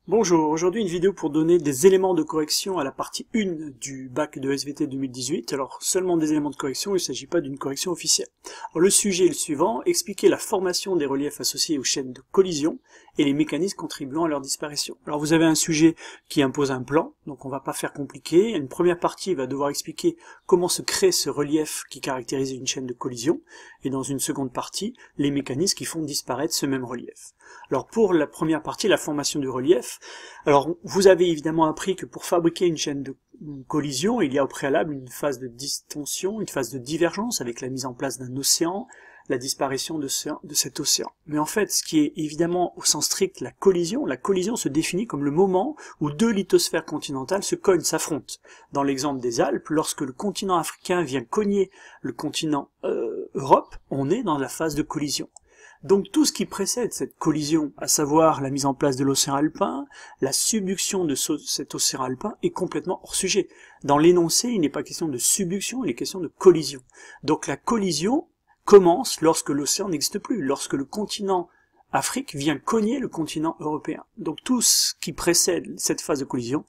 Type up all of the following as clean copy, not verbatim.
Bonjour, aujourd'hui une vidéo pour donner des éléments de correction à la partie 1 du bac de SVT 2018. Alors seulement des éléments de correction, il ne s'agit pas d'une correction officielle. Alors, le sujet est le suivant, expliquer la formation des reliefs associés aux chaînes de collision et les mécanismes contribuant à leur disparition. Alors vous avez un sujet qui impose un plan, donc on va pas faire compliqué. Une première partie va devoir expliquer comment se crée ce relief qui caractérise une chaîne de collision, et dans une seconde partie, les mécanismes qui font disparaître ce même relief. Alors pour la première partie, la formation du relief, alors vous avez évidemment appris que pour fabriquer une chaîne de collision, il y a au préalable une phase de distension, une phase de divergence avec la mise en place d'un océan, la disparition de cet océan. Mais en fait, ce qui est évidemment au sens strict la collision se définit comme le moment où deux lithosphères continentales se cognent, s'affrontent. Dans l'exemple des Alpes, lorsque le continent africain vient cogner le continent Europe, on est dans la phase de collision. Donc tout ce qui précède cette collision, à savoir la mise en place de l'océan alpin, la subduction de cet océan alpin, est complètement hors sujet. Dans l'énoncé, il n'est pas question de subduction, il est question de collision. Donc la collision commence lorsque l'océan n'existe plus, lorsque le continent Afrique vient cogner le continent européen. Donc tout ce qui précède cette phase de collision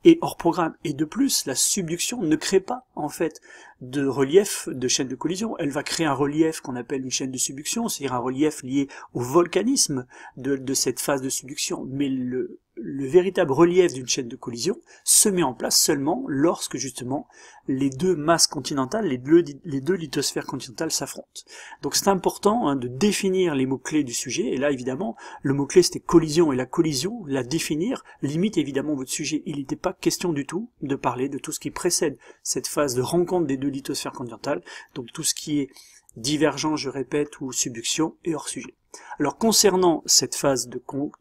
est hors programme. Et de plus, la subduction ne crée pas, en fait, de relief de chaîne de collision. Elle va créer un relief qu'on appelle une chaîne de subduction, c'est-à-dire un relief lié au volcanisme de cette phase de subduction. Mais le véritable relief d'une chaîne de collision se met en place seulement lorsque, justement, les deux masses continentales, les deux lithosphères continentales s'affrontent. Donc c'est important de définir les mots-clés du sujet, et là, évidemment, le mot-clé c'était collision, et la collision, la définir, limite évidemment votre sujet. Il n'était pas question du tout de parler de tout ce qui précède cette phase de rencontre des deux lithosphères continentales, donc tout ce qui est divergence, je répète, ou subduction, est hors sujet. Alors concernant cette phase de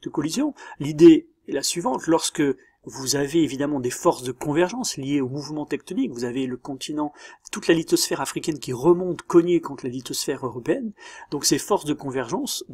collision, l'idée est la suivante: lorsque vous avez évidemment des forces de convergence liées au mouvement tectonique, vous avez le continent, toute la lithosphère africaine qui remonte cognée contre la lithosphère européenne, donc ces forces de convergence,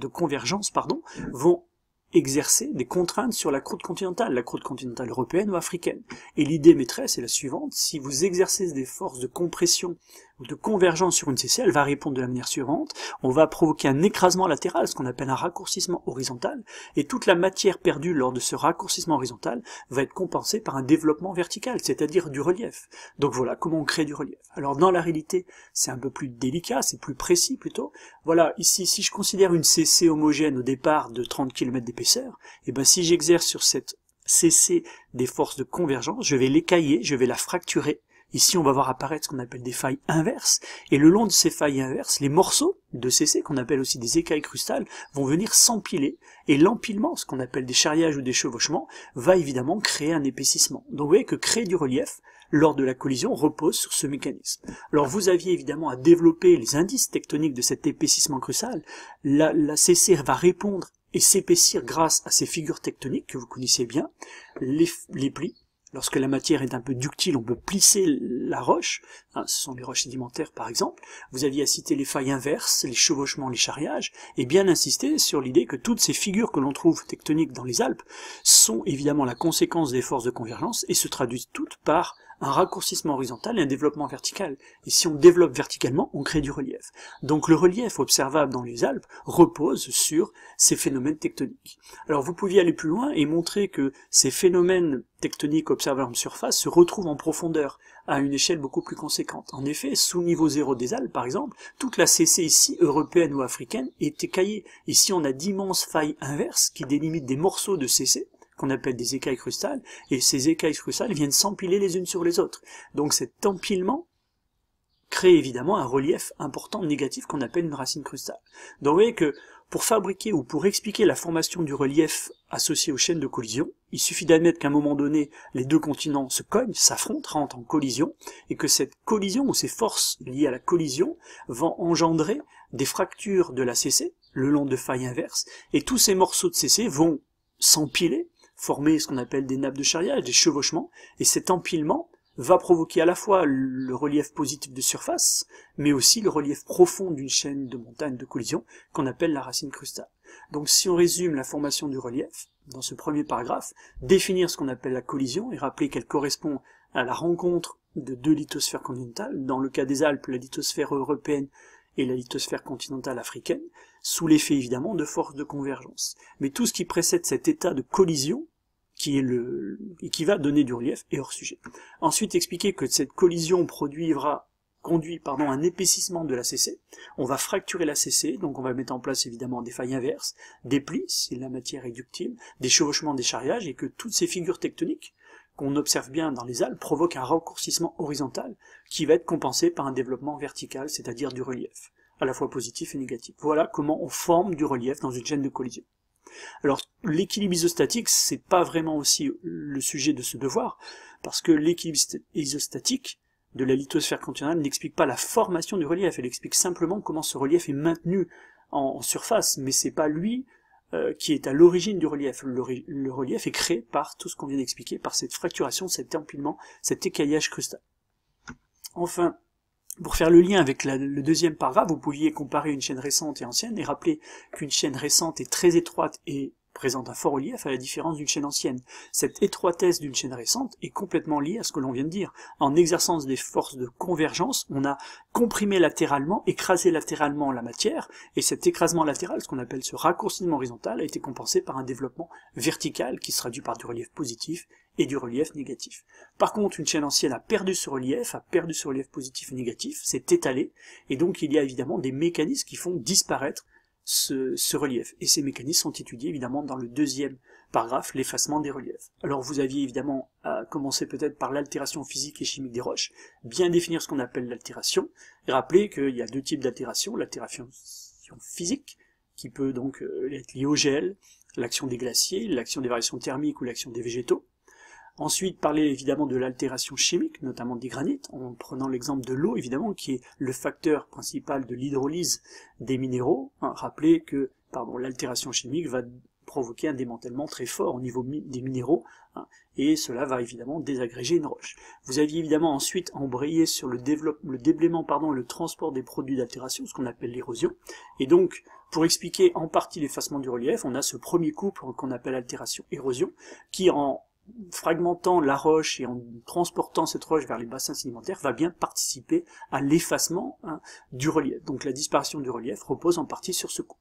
vont exercer des contraintes sur la croûte continentale européenne ou africaine. Et l'idée maîtresse est la suivante: si vous exercez des forces de compression ou de convergence sur une CC, elle va répondre de la manière suivante: on va provoquer un écrasement latéral, ce qu'on appelle un raccourcissement horizontal, et toute la matière perdue lors de ce raccourcissement horizontal va être compensée par un développement vertical, c'est-à-dire du relief. Donc voilà comment on crée du relief. Alors dans la réalité, c'est un peu plus délicat, c'est plus précis plutôt. Voilà, ici, si je considère une CC homogène au départ de 30 km d'épaisseur, et ben si j'exerce sur cette CC des forces de convergence, je vais l'écailler, je vais la fracturer. Ici, on va voir apparaître ce qu'on appelle des failles inverses, et le long de ces failles inverses, les morceaux de CC, qu'on appelle aussi des écailles crustales, vont venir s'empiler, et l'empilement, ce qu'on appelle des charriages ou des chevauchements, va évidemment créer un épaississement. Donc vous voyez que créer du relief, lors de la collision, repose sur ce mécanisme. Alors vous aviez évidemment à développer les indices tectoniques de cet épaississement crustal. La CC va répondre et s'épaissir grâce à ces figures tectoniques que vous connaissez bien, les plis. Lorsque la matière est un peu ductile, on peut plisser la roche, ce sont les roches sédimentaires par exemple. Vous aviez à citer les failles inverses, les chevauchements, les charriages, et bien insister sur l'idée que toutes ces figures que l'on trouve tectoniques dans les Alpes sont évidemment la conséquence des forces de convergence et se traduisent toutes par un raccourcissement horizontal et un développement vertical. Et si on développe verticalement, on crée du relief. Donc le relief observable dans les Alpes repose sur ces phénomènes tectoniques. Alors vous pouviez aller plus loin et montrer que ces phénomènes tectoniques observables en surface se retrouvent en profondeur, à une échelle beaucoup plus conséquente. En effet, sous niveau zéro des Alpes, par exemple, toute la CC ici, européenne ou africaine, est écaillée. Ici, on a d'immenses failles inverses qui délimitent des morceaux de CC, qu'on appelle des écailles crustales, et ces écailles crustales viennent s'empiler les unes sur les autres. Donc cet empilement crée évidemment un relief important négatif qu'on appelle une racine crustale. Donc vous voyez que pour fabriquer ou pour expliquer la formation du relief associé aux chaînes de collision, il suffit d'admettre qu'à un moment donné, les deux continents se cognent, s'affrontent, rentrent en collision, et que cette collision ou ces forces liées à la collision vont engendrer des fractures de la CC, le long de failles inverses, et tous ces morceaux de CC vont s'empiler, former ce qu'on appelle des nappes de charriage, des chevauchements, et cet empilement va provoquer à la fois le relief positif de surface, mais aussi le relief profond d'une chaîne de montagnes de collision qu'on appelle la racine crustale. Donc si on résume la formation du relief, dans ce premier paragraphe, définir ce qu'on appelle la collision et rappeler qu'elle correspond à la rencontre de deux lithosphères continentales, dans le cas des Alpes, la lithosphère européenne et la lithosphère continentale africaine, sous l'effet évidemment de forces de convergence. Mais tout ce qui précède cet état de collision et qui va donner du relief et hors sujet. Ensuite, expliquer que cette collision conduit à un épaississement de l'ACC. On va fracturer l'ACC, donc on va mettre en place évidemment des failles inverses, des plis, si la matière est ductile, des chevauchements, des charriages, et que toutes ces figures tectoniques qu'on observe bien dans les Alpes provoquent un raccourcissement horizontal qui va être compensé par un développement vertical, c'est-à-dire du relief, à la fois positif et négatif. Voilà comment on forme du relief dans une chaîne de collision. Alors, l'équilibre isostatique, c'est pas vraiment aussi le sujet de ce devoir, parce que l'équilibre isostatique de la lithosphère continentale n'explique pas la formation du relief, elle explique simplement comment ce relief est maintenu en surface, mais c'est pas lui qui est à l'origine du relief. Le relief est créé par tout ce qu'on vient d'expliquer, par cette fracturation, cet empilement, cet écaillage crustal. Enfin, pour faire le lien avec le deuxième paragraphe, vous pouviez comparer une chaîne récente et ancienne et rappeler qu'une chaîne récente est très étroite et présente un fort relief à la différence d'une chaîne ancienne. Cette étroitesse d'une chaîne récente est complètement liée à ce que l'on vient de dire. En exerçant des forces de convergence, on a comprimé latéralement, écrasé latéralement la matière, et cet écrasement latéral, ce qu'on appelle ce raccourcissement horizontal, a été compensé par un développement vertical qui se traduit par du relief positif et du relief négatif. Par contre, une chaîne ancienne a perdu ce relief positif et négatif, s'est étalé, et donc il y a évidemment des mécanismes qui font disparaître ce relief. Et ces mécanismes sont étudiés évidemment dans le deuxième paragraphe, l'effacement des reliefs. Alors vous aviez évidemment à commencer peut-être par l'altération physique et chimique des roches, bien définir ce qu'on appelle l'altération, et rappeler qu'il y a deux types d'altération, l'altération physique, qui peut donc être liée au gel, l'action des glaciers, l'action des variations thermiques ou l'action des végétaux. Ensuite, parler évidemment de l'altération chimique, notamment des granites, en prenant l'exemple de l'eau, évidemment, qui est le facteur principal de l'hydrolyse des minéraux. Rappelez que l'altération chimique va provoquer un démantèlement très fort au niveau des minéraux, et cela va évidemment désagréger une roche. Vous aviez évidemment ensuite embrayé sur le déblaiement et le transport des produits d'altération, ce qu'on appelle l'érosion, et donc, pour expliquer en partie l'effacement du relief, on a ce premier couple qu'on appelle altération-érosion, qui en fragmentant la roche et en transportant cette roche vers les bassins sédimentaires, va bien participer à l'effacement du relief. Donc la disparition du relief repose en partie sur ce couple.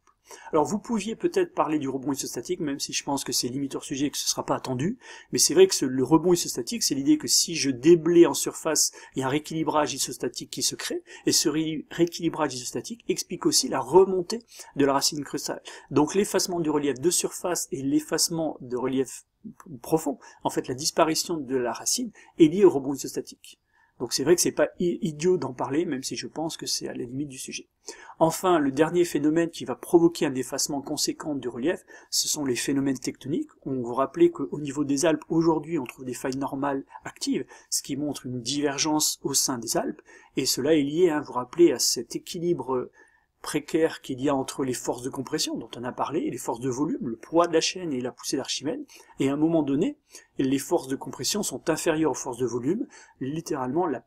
Alors vous pouviez peut-être parler du rebond isostatique, même si je pense que c'est limite hors sujet et que ce ne sera pas attendu, mais c'est vrai que le rebond isostatique, c'est l'idée que si je déblaye en surface, il y a un rééquilibrage isostatique qui se crée, et ce rééquilibrage isostatique explique aussi la remontée de la racine crustale. Donc l'effacement du relief de surface et l'effacement de relief profond, en fait la disparition de la racine est liée au rebond isostatique. Donc c'est vrai que c'est pas idiot d'en parler, même si je pense que c'est à la limite du sujet. Enfin, le dernier phénomène qui va provoquer un effacement conséquent du relief, ce sont les phénomènes tectoniques. On vous rappelle qu'au niveau des Alpes, aujourd'hui, on trouve des failles normales actives, ce qui montre une divergence au sein des Alpes, et cela est lié, vous rappelez, à cet équilibre précaire qu'il y a entre les forces de compression, dont on a parlé, et les forces de volume, le poids de la chaîne et la poussée d'Archimède, et à un moment donné, les forces de compression sont inférieures aux forces de volume, littéralement la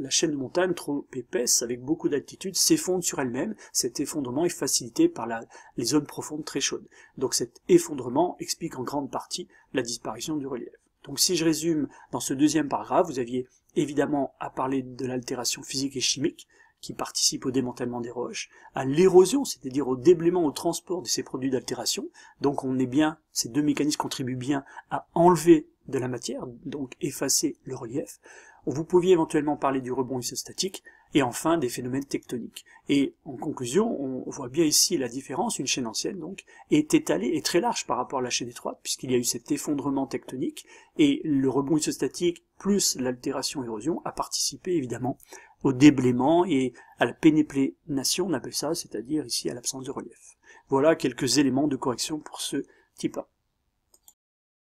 chaîne de montagne trop épaisse, avec beaucoup d'altitude, s'effondre sur elle-même, cet effondrement est facilité par les zones profondes très chaudes. Donc cet effondrement explique en grande partie la disparition du relief. Donc si je résume, dans ce deuxième paragraphe, vous aviez évidemment à parler de l'altération physique et chimique, qui participe au démantèlement des roches, à l'érosion, c'est-à-dire au déblaiement, au transport de ces produits d'altération. Donc ces deux mécanismes contribuent bien à enlever de la matière, donc effacer le relief. Vous pouviez éventuellement parler du rebond isostatique, et enfin des phénomènes tectoniques. Et en conclusion, on voit bien ici la différence, une chaîne ancienne donc, est étalée et très large par rapport à la chaîne étroite, puisqu'il y a eu cet effondrement tectonique, et le rebond isostatique plus l'altération-érosion a participé évidemment au déblaiement et à la pénéplénation, on appelle ça, c'est-à-dire ici à l'absence de relief. Voilà quelques éléments de correction pour ce type A.